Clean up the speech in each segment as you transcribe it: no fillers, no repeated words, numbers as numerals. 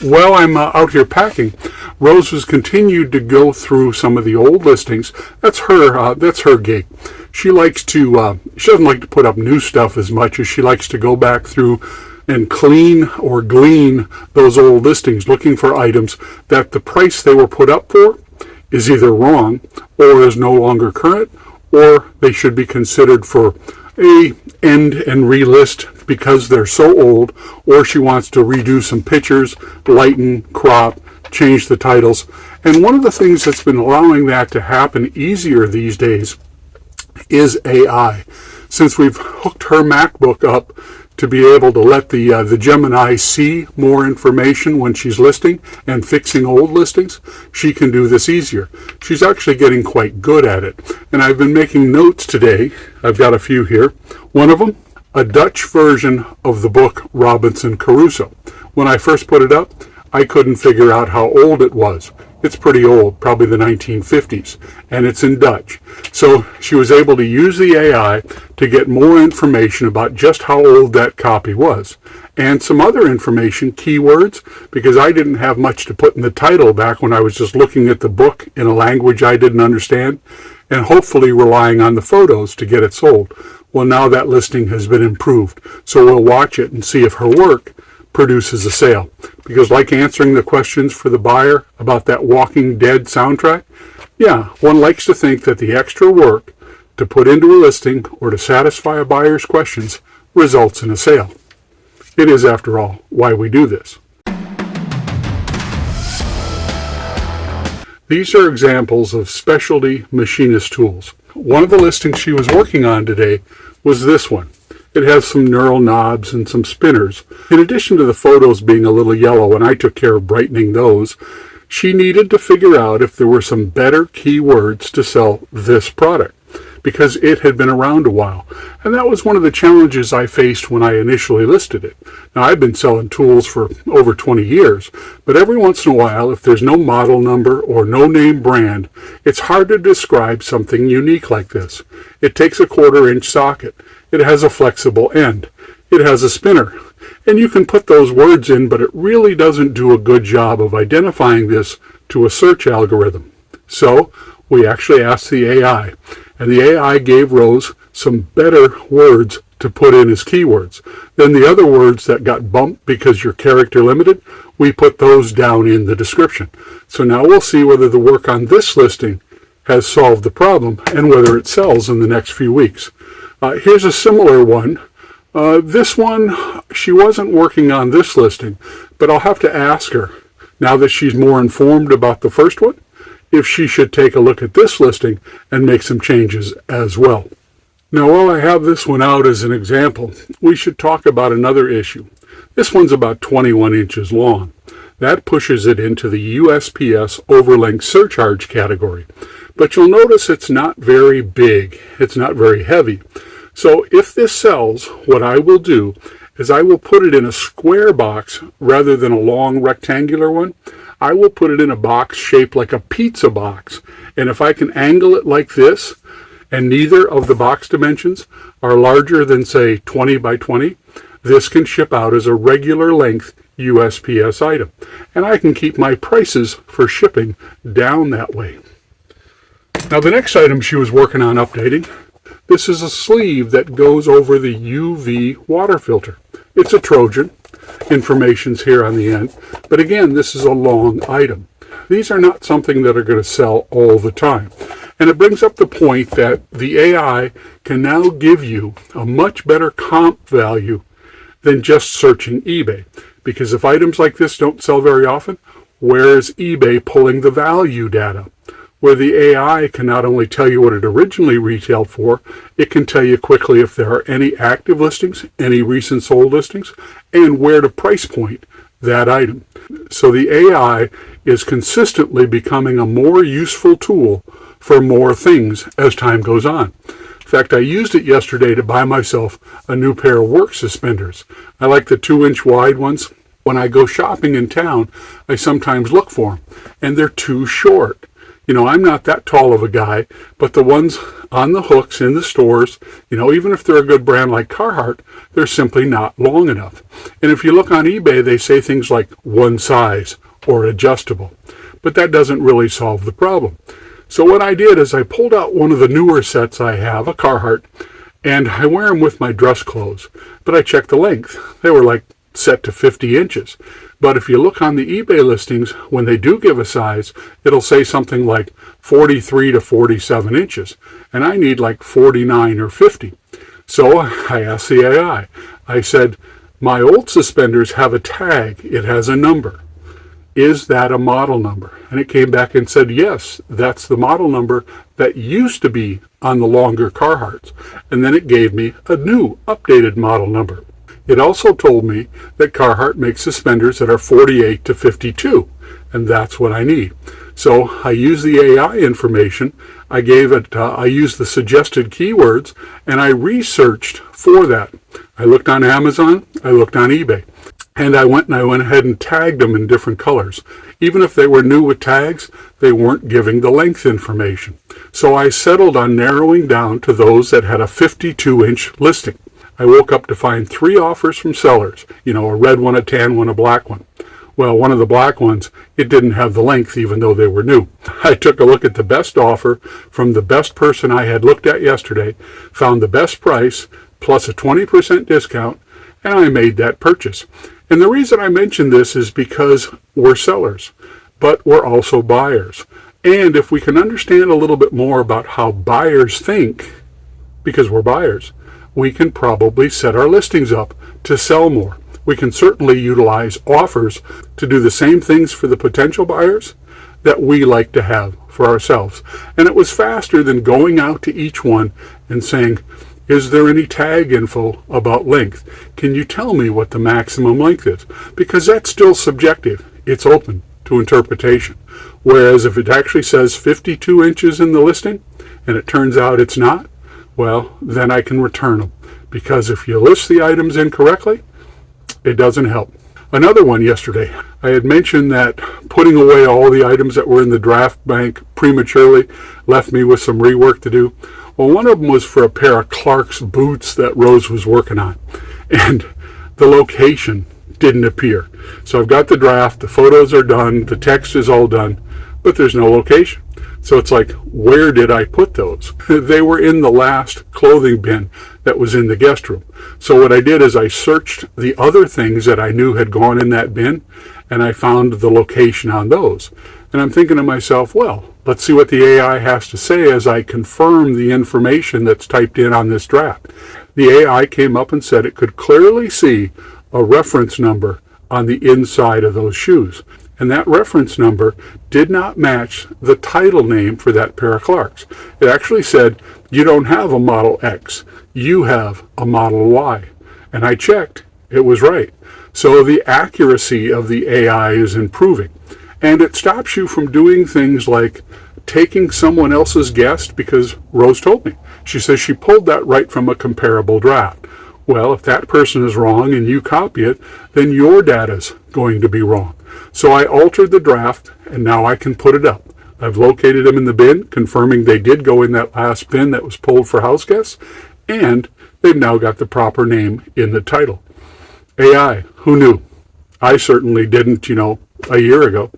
While I'm out here packing, Rose has continued to go through some of the old listings. That's her gig. She doesn't like to put up new stuff as much as she likes to go back through and clean or glean those old listings, looking for items that the price they were put up for is either wrong or is no longer current, or they should be considered for a end and relist because they're so old, or she wants to redo some pictures, lighten, crop, change the titles. And one of the things that's been allowing that to happen easier these days is AI. Since we've hooked her MacBook up to be able to let the Gemini see more information when she's listing and fixing old listings, she can do this easier. She's actually getting quite good at it. And I've been making notes today. I've got a few here. One of them, a Dutch version of the book Robinson Crusoe. When I first put it up, I couldn't figure out how old it was. It's pretty old, probably the 1950s, and it's in Dutch. So she was able to use the AI to get more information about just how old that copy was. And some other information, keywords, because I didn't have much to put in the title back when I was just looking at the book in a language I didn't understand, and hopefully relying on the photos to get it sold. Well, now that listing has been improved, so we'll watch it and see if her work produces a sale. Because like answering the questions for the buyer about that Walking Dead soundtrack, yeah, one likes to think that the extra work to put into a listing or to satisfy a buyer's questions results in a sale. It is, after all, why we do this. These are examples of specialty machinist tools. One of the listings she was working on today was this one. It has some knurl knobs and some spinners. In addition to the photos being a little yellow, and I took care of brightening those, she needed to figure out if there were some better keywords to sell this product, because it had been around a while. And that was one of the challenges I faced when I initially listed it. Now, I've been selling tools for over 20 years, but every once in a while, if there's no model number or no name brand, it's hard to describe something unique like this. It takes a 1/4-inch socket. It has a flexible end. It has a spinner. And you can put those words in, but it really doesn't do a good job of identifying this to a search algorithm. So we actually asked the AI, and the AI gave Rose some better words to put in as keywords. Then the other words that got bumped because you're character limited, we put those down in the description. So now we'll see whether the work on this listing has solved the problem and whether it sells in the next few weeks. Here's a similar one. This one, she wasn't working on this listing, but I'll have to ask her, now that she's more informed about the first one, if she should take a look at this listing and make some changes as well. Now, while I have this one out as an example, we should talk about another issue. This one's about 21 inches long. That pushes it into the USPS overlink surcharge category. But you'll notice it's not very big. It's not very heavy. So if this sells, what I will do is I will put it in a square box rather than a long rectangular one. I will put it in a box shaped like a pizza box. And if I can angle it like this, and neither of the box dimensions are larger than, say, 20 by 20, this can ship out as a regular length USPS item. And I can keep my prices for shipping down that way. Now, the next item she was working on updating, this is a sleeve that goes over the UV water filter. It's a Trojan. Information's here on the end. But again, this is a long item. These are not something that are going to sell all the time. And it brings up the point that the AI can now give you a much better comp value than just searching eBay. Because if items like this don't sell very often, where is eBay pulling the value data? Where the AI can not only tell you what it originally retailed for, it can tell you quickly if there are any active listings, any recent sold listings, and where to price point that item. So the AI is consistently becoming a more useful tool for more things as time goes on. In fact, I used it yesterday to buy myself a new pair of work suspenders. I like the 2-inch wide ones. When I go shopping in town, I sometimes look for them, and they're too short. I'm not that tall of a guy, but the ones on the hooks in the stores, even if they're a good brand like Carhartt, they're simply not long enough. And if you look on eBay, they say things like one size or adjustable, but that doesn't really solve the problem. So what I did is I pulled out one of the newer sets I have, a Carhartt, and I wear them with my dress clothes, but I checked the length. They were like set to 50 inches. But if you look on the eBay listings, when they do give a size, it'll say something like 43 to 47 inches. And I need like 49 or 50. So I asked the AI. I said, my old suspenders have a tag. It has a number. Is that a model number? And it came back and said, yes, that's the model number that used to be on the longer Carhartts. And then it gave me a new updated model number. It also told me that Carhartt makes suspenders that are 48 to 52, and that's what I need. So I used the AI information, I used the suggested keywords, and I researched for that. I looked on Amazon, I looked on eBay, and I went ahead and tagged them in different colors. Even if they were new with tags, they weren't giving the length information. So I settled on narrowing down to those that had a 52-inch listing. I woke up to find 3 offers from sellers, a red one, a tan one, a black one. Well, one of the black ones, it didn't have the length even though they were new. I took a look at the best offer from the best person I had looked at yesterday, found the best price plus a 20% discount, and I made that purchase. And the reason I mention this is because we're sellers, but we're also buyers. And if we can understand a little bit more about how buyers think, because we're buyers, we can probably set our listings up to sell more. We can certainly utilize offers to do the same things for the potential buyers that we like to have for ourselves. And it was faster than going out to each one and saying, is there any tag info about length? Can you tell me what the maximum length is? Because that's still subjective. It's open to interpretation. Whereas if it actually says 52 inches in the listing and it turns out it's not, well, then I can return them. Because if you list the items incorrectly, it doesn't help. Another one yesterday, I had mentioned that putting away all the items that were in the draft bank prematurely left me with some rework to do. Well, one of them was for a pair of Clark's boots that Rose was working on. And the location didn't appear. So I've got the draft, the photos are done, the text is all done, but there's no location. So it's like, where did I put those? They were in the last clothing bin that was in the guest room. So what I did is I searched the other things that I knew had gone in that bin, and I found the location on those. And I'm thinking to myself, well, let's see what the AI has to say as I confirm the information that's typed in on this draft. The AI came up and said it could clearly see a reference number on the inside of those shoes. And that reference number did not match the title name for that pair of Clarks. It actually said, you don't have a Model X, you have a Model Y. And I checked, it was right. So the accuracy of the AI is improving. And it stops you from doing things like taking someone else's guess, because Rose told me. She says she pulled that right from a comparable draft. Well, if that person is wrong and you copy it, then your data's going to be wrong. So I altered the draft, and now I can put it up. I've located them in the bin, confirming they did go in that last bin that was pulled for house guests, and they've now got the proper name in the title. AI, who knew? I certainly didn't, a year ago.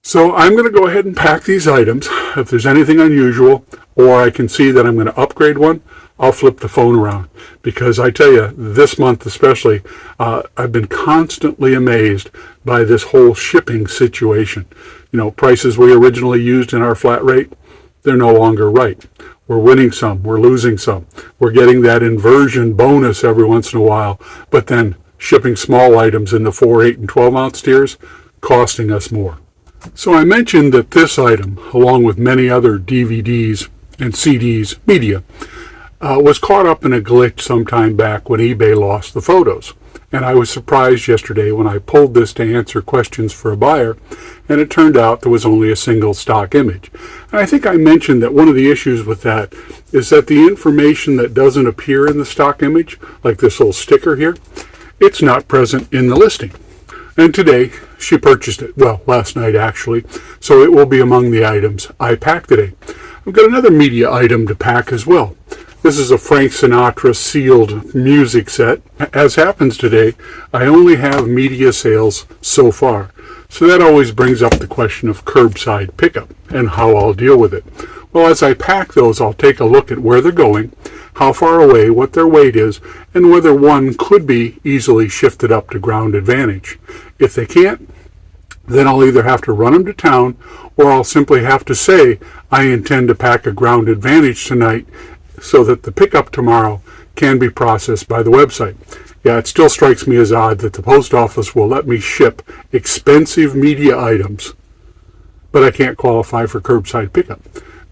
So I'm going to go ahead and pack these items. If there's anything unusual, or I can see that I'm going to upgrade one, I'll flip the phone around. Because I tell you, this month especially, I've been constantly amazed by this whole shipping situation. Prices we originally used in our flat rate, they're no longer right. We're winning some, we're losing some. We're getting that inversion bonus every once in a while, but then shipping small items in the 4, 8, and 12 ounce tiers, costing us more. So I mentioned that this item, along with many other DVDs and CDs, media, was caught up in a glitch sometime back when eBay lost the photos. And I was surprised yesterday when I pulled this to answer questions for a buyer, and it turned out there was only a single stock image. And I think I mentioned that one of the issues with that is that the information that doesn't appear in the stock image, like this little sticker here, it's not present in the listing. And today, she purchased it. Well, last night actually. So it will be among the items I pack today. I've got another media item to pack as well. This is a Frank Sinatra sealed music set. As happens today, I only have media sales so far. So that always brings up the question of curbside pickup and how I'll deal with it. Well, as I pack those, I'll take a look at where they're going, how far away, what their weight is, and whether one could be easily shifted up to ground advantage. If they can't, then I'll either have to run them to town or I'll simply have to say I intend to pack a ground advantage tonight so that the pickup tomorrow can be processed by the website. Yeah, it still strikes me as odd that the post office will let me ship expensive media items, but I can't qualify for curbside pickup.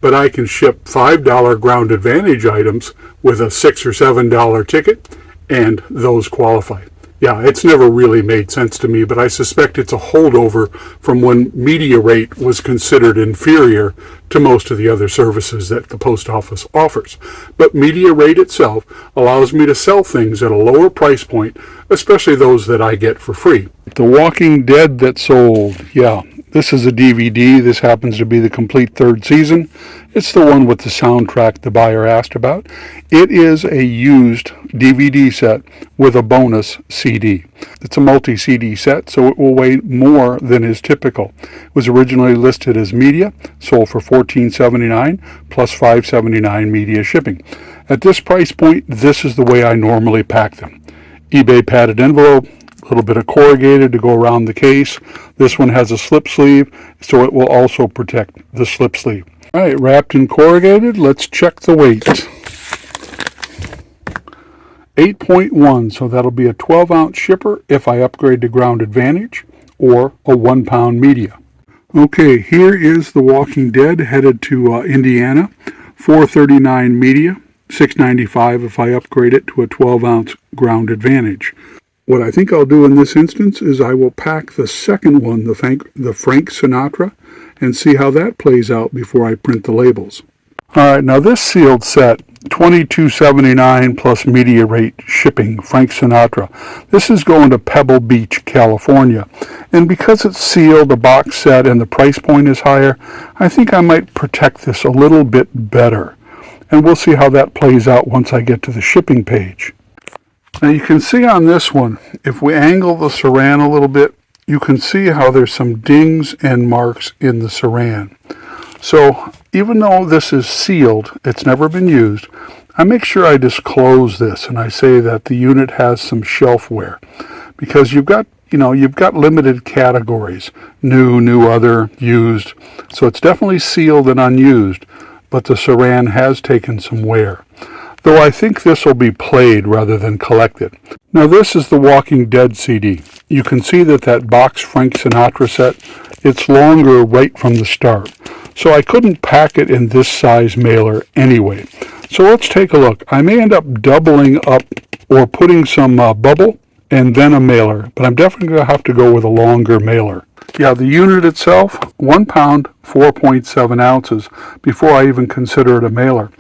But I can ship $5 ground advantage items with a $6 or $7 ticket, and those qualify. Yeah, it's never really made sense to me, but I suspect it's a holdover from when media rate was considered inferior to most of the other services that the post office offers. But media rate itself allows me to sell things at a lower price point, especially those that I get for free. The Walking Dead that sold, yeah. This is a DVD. This happens to be the complete third season. It's the one with the soundtrack the buyer asked about. It is a used DVD set with a bonus CD. It's a multi-CD set, so it will weigh more than is typical. It was originally listed as media, sold for $14.79 plus $5.79 media shipping. At this price point, this is the way I normally pack them. eBay padded envelope, a little bit of corrugated to go around the case. This one has a slip sleeve, so it will also protect the slip sleeve. All right, wrapped in corrugated, let's check the weight. 8.1, so that'll be a 12-ounce shipper if I upgrade to ground advantage, or a 1-pound media. Okay, here is The Walking Dead headed to Indiana. $4.39 media, $6.95 if I upgrade it to a 12-ounce ground advantage. What I think I'll do in this instance is I will pack the second one, the Frank Sinatra, and see how that plays out before I print the labels. All right, now this sealed set, $22.79 plus media rate shipping, Frank Sinatra. This is going to Pebble Beach, California. And because it's sealed, a box set, and the price point is higher, I think I might protect this a little bit better. And we'll see how that plays out once I get to the shipping page. Now you can see on this one, if we angle the saran a little bit, you can see how there's some dings and marks in the saran. So even though this is sealed, it's never been used, I make sure I disclose this and I say that the unit has some shelf wear, because you've got limited categories, new, other, used. So it's definitely sealed and unused, but the saran has taken some wear. Though I think this will be played rather than collected. Now this is the Walking Dead CD. You can see that box Frank Sinatra set, it's longer right from the start. So I couldn't pack it in this size mailer anyway. So let's take a look. I may end up doubling up or putting some bubble and then a mailer, but I'm definitely going to have to go with a longer mailer. Yeah, the unit itself, 1 pound, 4.7 ounces, before I even consider it a mailer.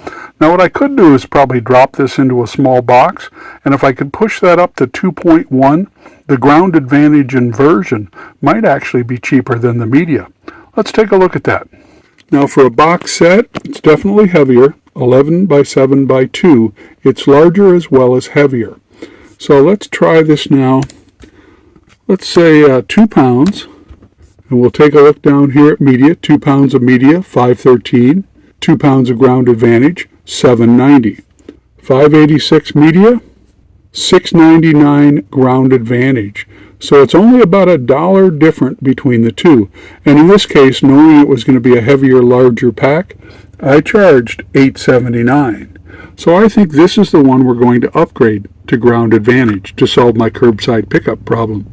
Now what I could do is probably drop this into a small box, and if I could push that up to 2.1, the ground advantage inversion might actually be cheaper than the media. Let's take a look at that. Now for a box set, it's definitely heavier, 11 by 7 by 2. It's larger as well as heavier. So let's try this now. Let's say 2 pounds. And we'll take a look down here at media. 2 pounds of media, $5.13. 2 pounds of ground advantage, $7.90. $5.86 media, $6.99 ground advantage. So it's only about $1 different between the two. And in this case, knowing it was going to be a heavier, larger pack, I charged $8.79. So I think this is the one we're going to upgrade to ground advantage to solve my curbside pickup problem.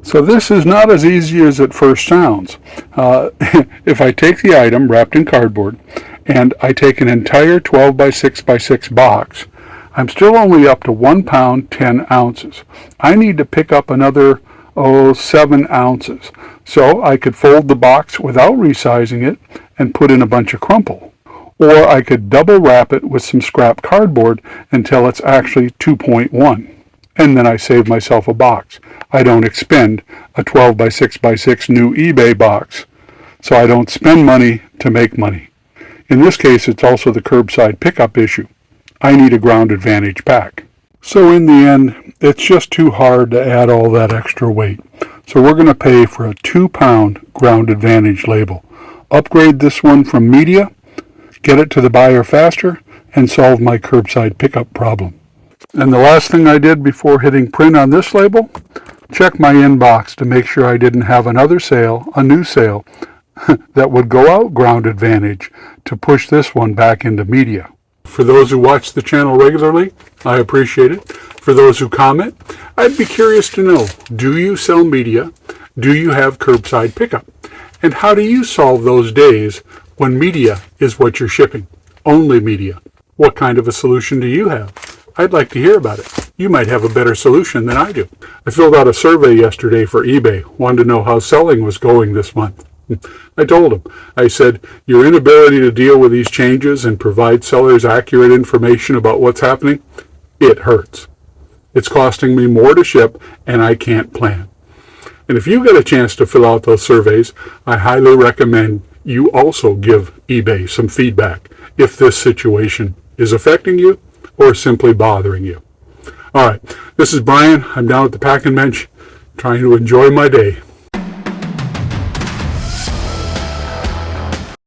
So this is not as easy as it first sounds. If I take the item wrapped in cardboard and I take an entire 12 by 6 by 6 box, I'm still only up to 1 pound, 10 ounces. I need to pick up another 7 ounces. So I could fold the box without resizing it and put in a bunch of crumple. Or I could double wrap it with some scrap cardboard until it's actually 2.1. and then I save myself a box. I don't expend a 12 by 6 by 6 new eBay box, so I don't spend money to make money. In this case, it's also the curbside pickup issue. I need a Ground Advantage pack. So in the end, it's just too hard to add all that extra weight. So we're going to pay for a 2-pound Ground Advantage label. Upgrade this one from media, get it to the buyer faster, and solve my curbside pickup problem. And the last thing I did before hitting print on this label, check my inbox to make sure I didn't have another sale, a new sale, that would go out Ground Advantage to push this one back into media. For those who watch the channel regularly, I appreciate it. For those who comment, I'd be curious to know, do you sell media? Do you have curbside pickup? And how do you solve those days when media is what you're shipping? Only media. What kind of a solution do you have? I'd like to hear about it. You might have a better solution than I do. I filled out a survey yesterday for eBay, wanted to know how selling was going this month. I told them, I said, your inability to deal with these changes and provide sellers accurate information about what's happening, it hurts. It's costing me more to ship, and I can't plan. And if you get a chance to fill out those surveys, I highly recommend you also give eBay some feedback if this situation is affecting you or simply bothering you. All right, this is Brian. I'm down at the packing bench trying to enjoy my day.